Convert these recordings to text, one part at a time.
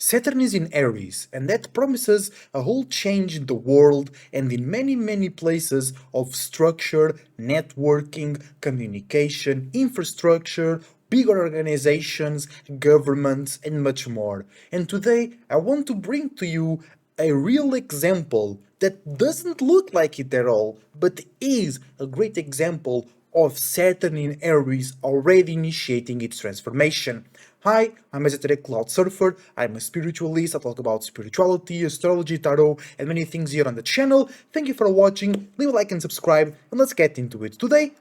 Saturn is in Aries, and that promises a whole change in the world and in many places of structure, networking, communication, infrastructure, bigger organizations, governments, and much more. And today I want to bring to you a real example that doesn't look like it at all, but is a great example of Saturn in Aries already initiating its transformation. Hi, I'm Esoteric Cloud Surfer. I'm a spiritualist. I talk about spirituality, astrology, tarot, and many things here on the channel. Thank you for watching. Leave a like and subscribe, and let's get into it. Today,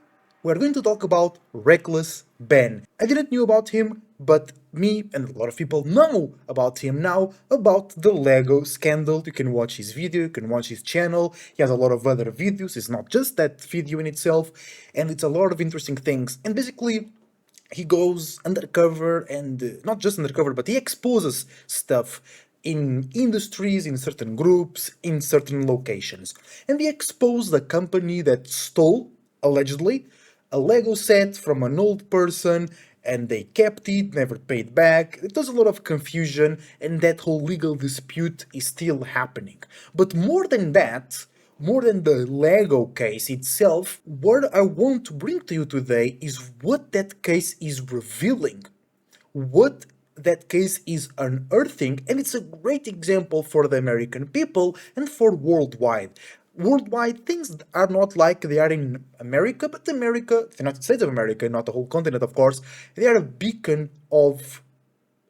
we're going to talk about Reckless Ben. I didn't know about him, but me and a lot of people know about him now, about the Lego scandal. You can watch his video, you can watch his channel. He has a lot of other videos. It's not just that video in itself, and it's a lot of interesting things. And basically, he goes undercover and not just undercover, but he exposes stuff in industries, in certain groups, in certain locations. And he exposed a company that stole, allegedly, a Lego set from an old person, and they kept it, never paid back. There's a lot of confusion, and that whole legal dispute is still happening. But more than the Lego case itself, what I want to bring to you today is what that case is revealing, what that case is unearthing, and it's a great example for the American people and for worldwide. Worldwide, things are not like they are in America, but America, the United States of America, not the whole continent, of course, they are a beacon of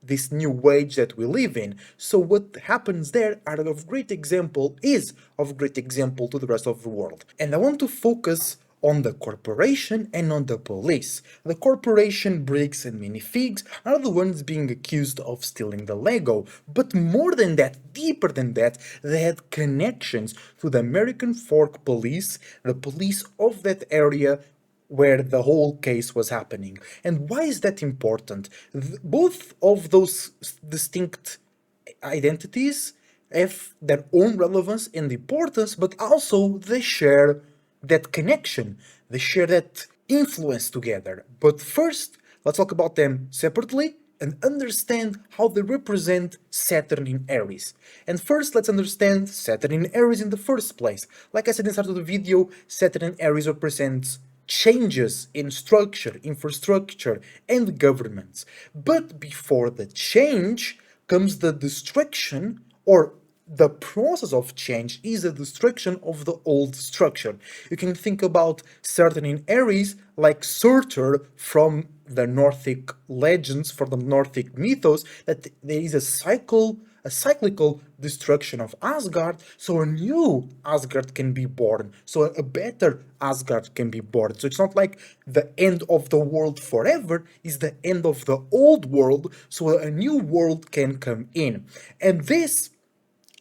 this new age that we live in. So what happens there are of great example is of great example to the rest of the world. And I want to focus on the corporation and on the police. The corporation, Briggs and Minifigs, are the ones being accused of stealing the Lego. But more than that, deeper than that, they had connections to the American Fork Police, the police of that area where the whole case was happening. And why is that important? Both of those distinct identities have their own relevance and importance, but also they share that connection, they share that influence together. But first, let's talk about them separately and understand how they represent Saturn in Aries. And first, let's understand Saturn in Aries in the first place. Like I said in the start of the video, Saturn in Aries represents changes in structure, infrastructure, and governments. But before the change comes the destruction, or the process of change is the destruction of the old structure. You can think about Saturn in Aries like Surtur from the Nordic legends, from the Nordic mythos, that there is a cyclical destruction of Asgard, so a new Asgard can be born, so a better Asgard can be born. So it's not like the end of the world forever, it's the end of the old world, so a new world can come in. And this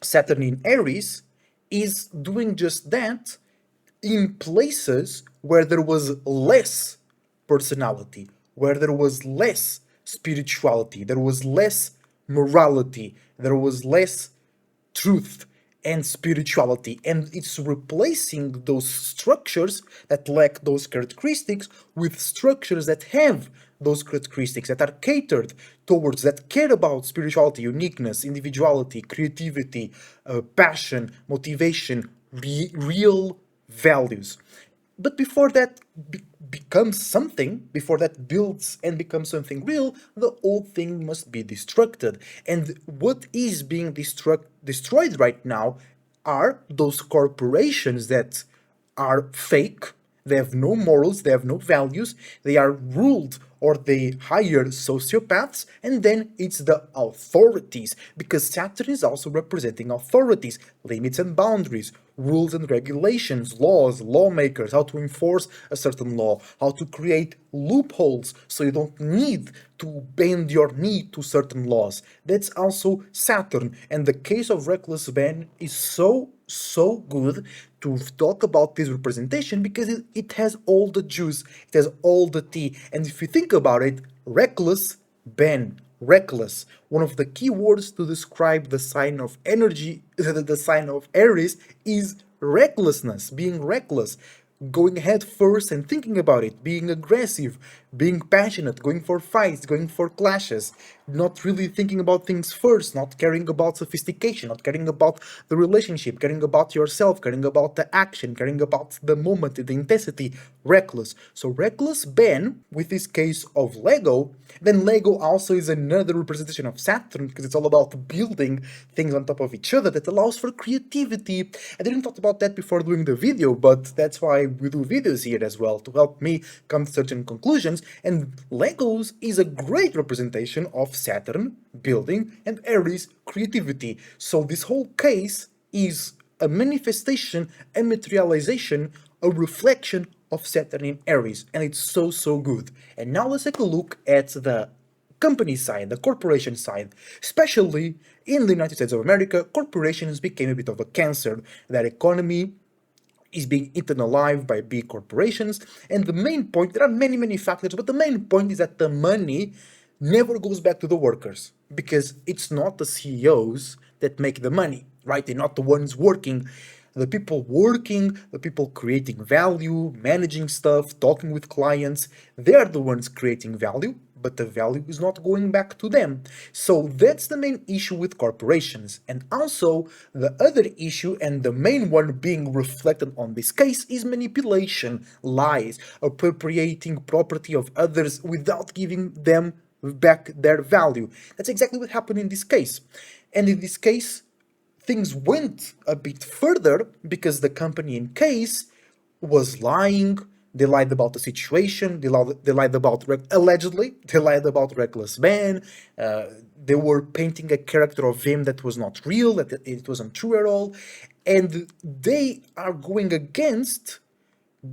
Saturn in Aries is doing just that in places where there was less personality, where there was less spirituality, there was less morality, there was less truth and spirituality, and it's replacing those structures that lack those characteristics with structures that have those characteristics, that are catered towards, that care about spirituality, uniqueness, individuality, creativity, passion, motivation, real values. But before that becomes something, before that builds and becomes something real, the old thing must be destructed. And what is being destroyed right now are those corporations that are fake, they have no morals, they have no values, they are ruled or they hire sociopaths, and then it's the authorities, because Saturn is also representing authorities, limits and boundaries, rules and regulations, laws, lawmakers, how to enforce a certain law, how to create loopholes so you don't need to bend your knee to certain laws. That's also Saturn, and the case of Reckless Ben is so good to talk about this representation because it has all the juice, it has all the tea. And if you think about it, Reckless Ben, reckless, one of the key words to describe the sign of energy, the sign of Aries, is recklessness, being reckless, going head first and thinking about it, being aggressive, being passionate, going for fights, going for clashes, not really thinking about things first, not caring about sophistication, not caring about the relationship, caring about yourself, caring about the action, caring about the moment, the intensity. Reckless. So reckless Ben, with this case of Lego, then Lego also is another representation of Saturn because it's all about building things on top of each other that allows for creativity. I didn't talk about that before doing the video, but that's why we do videos here as well, to help me come to certain conclusions. And Legos is a great representation of Saturn, building, and Aries, creativity. So this whole case is a manifestation, a materialization, a reflection of Saturn in Aries, and it's so, so good. And now let's take a look at the company side, the corporation side. Especially in the United States of America, corporations became a bit of a cancer. Their economy is being eaten alive by big corporations, and the main point, there are many, many factors, but the main point is that the money never goes back to the workers, because it's not the CEOs that make the money, right? They're not the ones working. The people working, the people creating value, managing stuff, talking with clients, they are the ones creating value, but the value is not going back to them. So that's the main issue with corporations. And also, the other issue, and the main one being reflected on this case, is manipulation, lies, appropriating property of others without giving them back their value. That's exactly what happened in this case. And in this case, things went a bit further because the company in case was lying. They lied about the situation. They lied about allegedly. They lied about reckless man. They were painting a character of him that was not real. That it wasn't true at all, and they are going against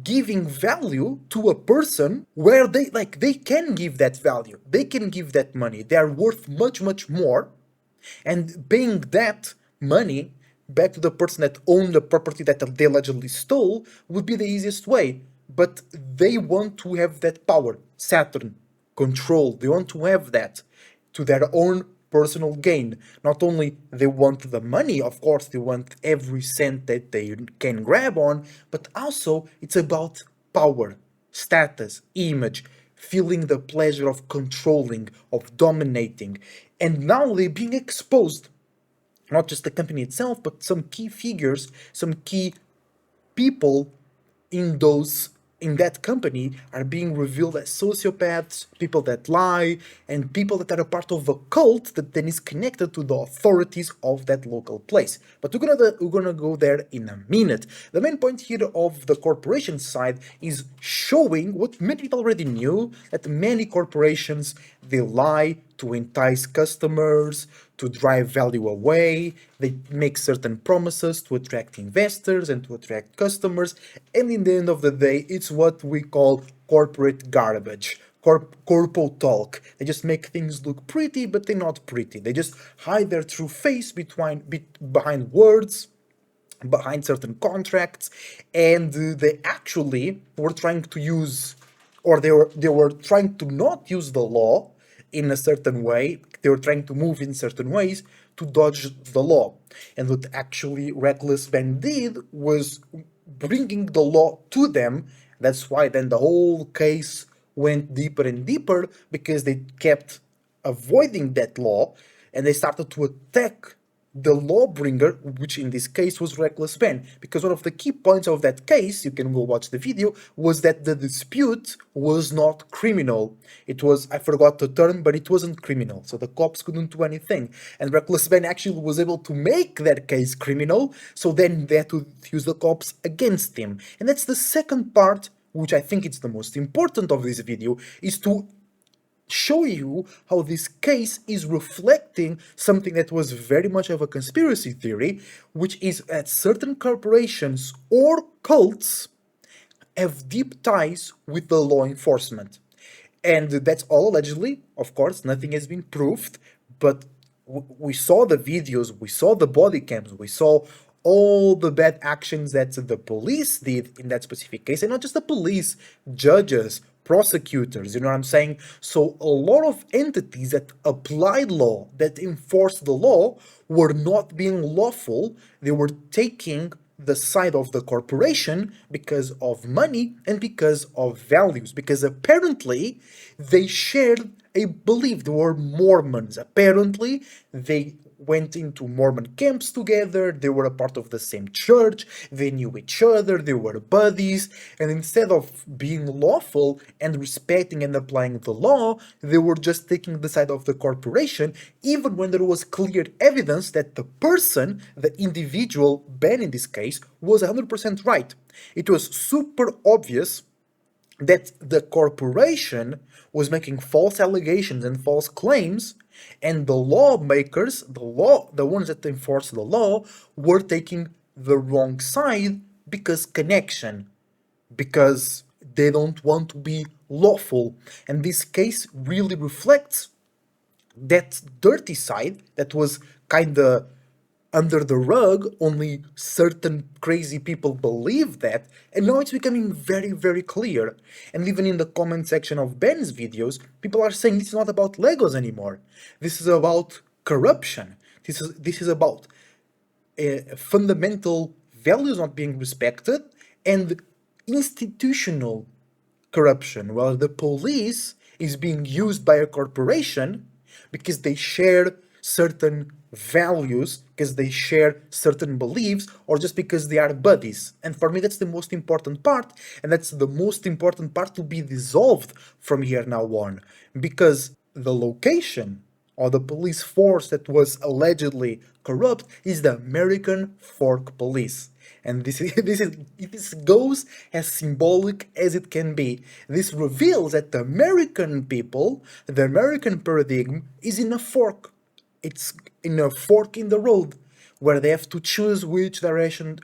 giving value to a person where they can give that value. They can give that money. They are worth much, much more, and paying that money back to the person that owned the property that they allegedly stole would be the easiest way. But they want to have that power, Saturn, control. They want to have that to their own personal gain. Not only they want the money, of course, they want every cent that they can grab on, but also it's about power, status, image, feeling the pleasure of controlling, of dominating. And now they're being exposed. Not just the company itself, but some key figures, some key people in those in that company are being revealed as sociopaths, people that lie, and people that are a part of a cult that then is connected to the authorities of that local place. But we're gonna go there in a minute. The main point here of the corporation side is showing what many people already knew, that many corporations, they lie to entice customers, to drive value away. They make certain promises to attract investors and to attract customers. And in the end of the day, it's what we call corporate garbage. Corpo talk. They just make things look pretty, but they're not pretty. They just hide their true face behind words, behind certain contracts, and they actually were trying to use, or they were trying to not use the law in a certain way. They were trying to move in certain ways to dodge the law. And what actually Reckless Ben did was bringing the law to them. That's why then the whole case went deeper and deeper, because they kept avoiding that law, and they started to attack the lawbringer, which in this case was Reckless Ben. Because one of the key points of that case, you can go watch the video, was that the dispute was not criminal. It was, I forgot the term, but it wasn't criminal. So the cops couldn't do anything. And Reckless Ben actually was able to make that case criminal, so then they had to use the cops against him. And that's the second part, which I think it's the most important of this video, is to show you how this case is reflecting something that was very much of a conspiracy theory, which is that certain corporations or cults have deep ties with the law enforcement. And that's all allegedly. Of course, nothing has been proved, but we saw the videos, we saw the body cams, we saw all the bad actions that the police did in that specific case, and not just the police, judges, prosecutors, you know what I'm saying? So a lot of entities that applied law, that enforced the law, were not being lawful. They were taking the side of the corporation because of money and because of values, because apparently they shared a belief. They were Mormons. Apparently, they went into Mormon camps together, they were a part of the same church, they knew each other, they were buddies, and instead of being lawful and respecting and applying the law, they were just taking the side of the corporation, even when there was clear evidence that the person, the individual, Ben in this case, was 100% right. It was super obvious that the corporation was making false allegations and false claims, and the lawmakers, the ones that enforce the law, were taking the wrong side because connection, because they don't want to be lawful. And this case really reflects that dirty side that was kind of under the rug. Only certain crazy people believe that, and now it's becoming very, very clear. And even in the comment section of Ben's videos, people are saying this is not about Legos anymore. This is about corruption. This is about fundamental values not being respected and institutional corruption, while the police is being used by a corporation because they share certain values, because they share certain beliefs, or just because they are buddies. And for me, that's the most important part, and that's the most important part to be dissolved from here now on, because the location or the police force that was allegedly corrupt is the American Fork Police. And this goes as symbolic as it can be. This reveals that the American people, the American paradigm, is in a fork. It's in a fork in the road where they have to choose which direction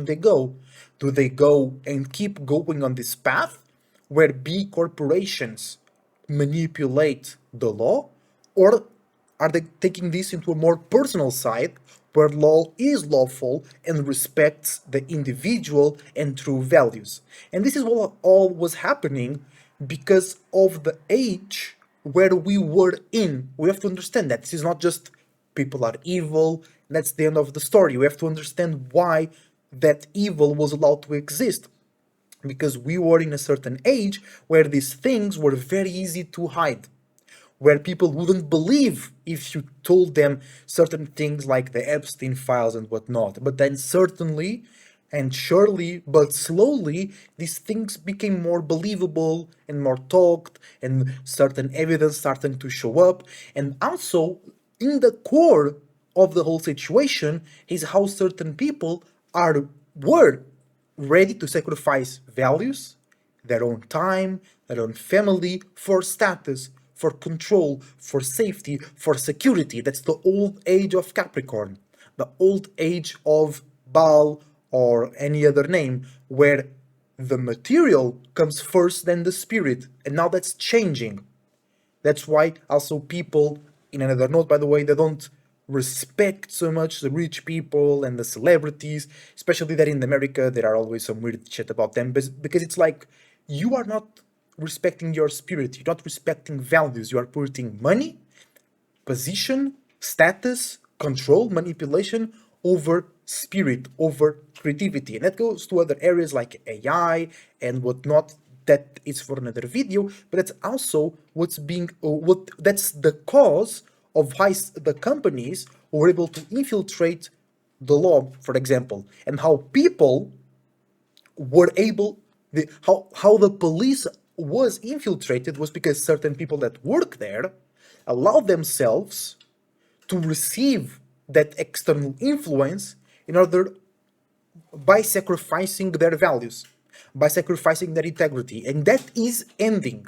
they go. Do they go and keep going on this path where big corporations manipulate the law, or are they taking this into a more personal side where law is lawful and respects the individual and true values? And this is what all was happening because of the age where we were in. We have to understand that this is not just people are evil, that's the end of the story. We have to understand why that evil was allowed to exist, because we were in a certain age where these things were very easy to hide, where people wouldn't believe if you told them certain things like the Epstein files and whatnot. But then certainly and surely, but slowly, these things became more believable and more talked, and certain evidence started to show up. And also, in the core of the whole situation is how certain people were ready to sacrifice values, their own time, their own family, for status, for control, for safety, for security. That's the old age of Capricorn, the old age of Baal or any other name, where the material comes first, then the spirit. And now that's changing. That's why also people, in another note, by the way, they don't respect so much the rich people and the celebrities, especially that in America there are always some weird shit about them, because it's like you are not respecting your spirit, you're not respecting values, you are putting money, position, status, control, manipulation over spirit, over creativity. And that goes to other areas like AI and whatnot. That is for another video, but that's also what that's the cause of why the companies were able to infiltrate the law, for example, and how people were able how the police was infiltrated was because certain people that work there allowed themselves to receive that external influence in order, by sacrificing their values, by sacrificing their integrity. And that is ending.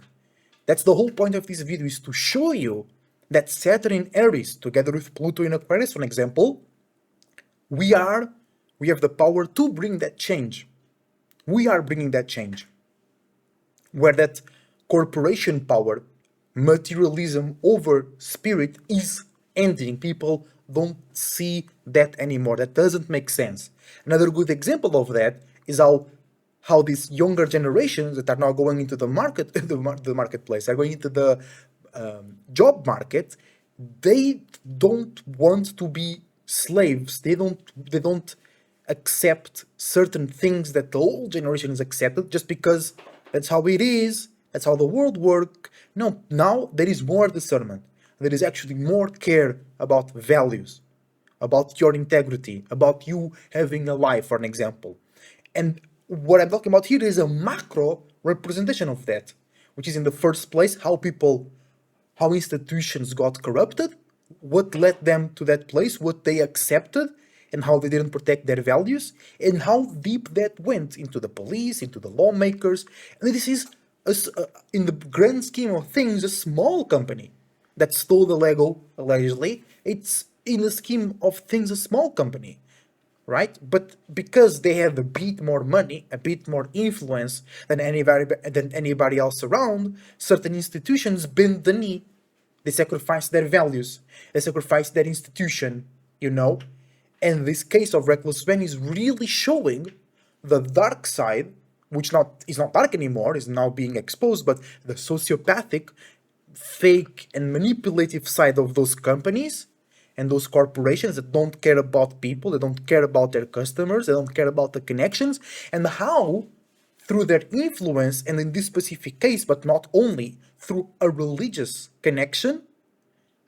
That's the whole point of this video, is to show you that Saturn in Aries, together with Pluto in Aquarius, for an example, we have the power to bring that change. We are bringing that change. Where that corporation power, materialism over spirit is ending. People don't see that anymore. That doesn't make sense. Another good example of that is how these younger generations that are now going into the market, the marketplace, are going into the job market. They don't want to be slaves. They don't accept certain things that the old generation has accepted just because that's how it is. That's how the world works. No, now there is more discernment. There is actually more care about values, about your integrity, about you having a life, for an example. And what I'm talking about here is a macro representation of that, which is in the first place how institutions got corrupted, what led them to that place, what they accepted, and how they didn't protect their values, and how deep that went into the police, into the lawmakers. And this is, in the grand scheme of things, a small company that stole the Lego, allegedly. It's, in the scheme of things, a small company, right? But because they have a bit more money, a bit more influence than anybody else around, certain institutions bend the knee. They sacrifice their values. They sacrifice their institution, you know. And this case of Reckless Ben is really showing the dark side, which not is not dark anymore, is now being exposed, but the sociopathic, fake, and manipulative side of those companies and those corporations that don't care about people, they don't care about their customers, they don't care about the connections, and how through their influence, and in this specific case, but not only through a religious connection,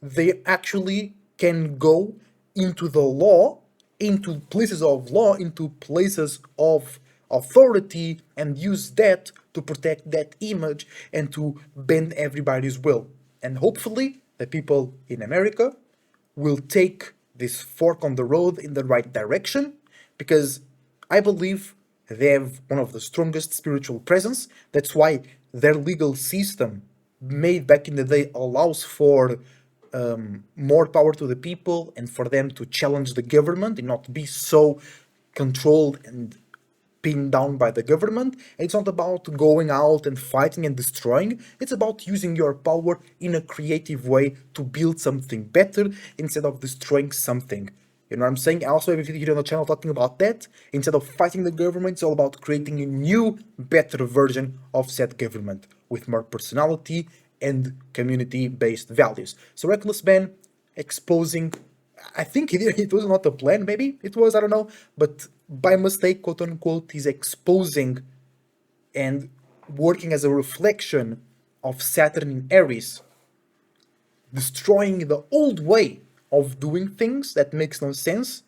they actually can go into the law, into places of law, into places of authority, and use that to protect that image and to bend everybody's will. And hopefully, the people in America will take this fork on the road in the right direction, because I believe they have one of the strongest spiritual presence. That's why their legal system, made back in the day, allows for more power to the people and for them to challenge the government and not be so controlled and pinned down by the government. It's not about going out and fighting and destroying. It's about using your power in a creative way to build something better instead of destroying something. You know what I'm saying? I also have a video here on the channel talking about that. Instead of fighting the government, it's all about creating a new, better version of said government with more personality and community-based values. So Reckless Ben exposing, I think it was not a plan, maybe it was, I don't know, but by mistake, quote unquote, he's exposing and working as a reflection of Saturn in Aries, destroying the old way of doing things that makes no sense,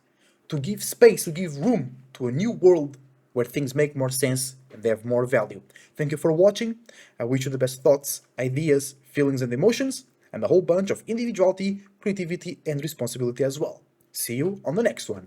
to give space, to give room to a new world where things make more sense and they have more value. Thank you for watching. I wish you the best thoughts, ideas, feelings, and emotions, and a whole bunch of individuality, creativity, and responsibility as well. See you on the next one.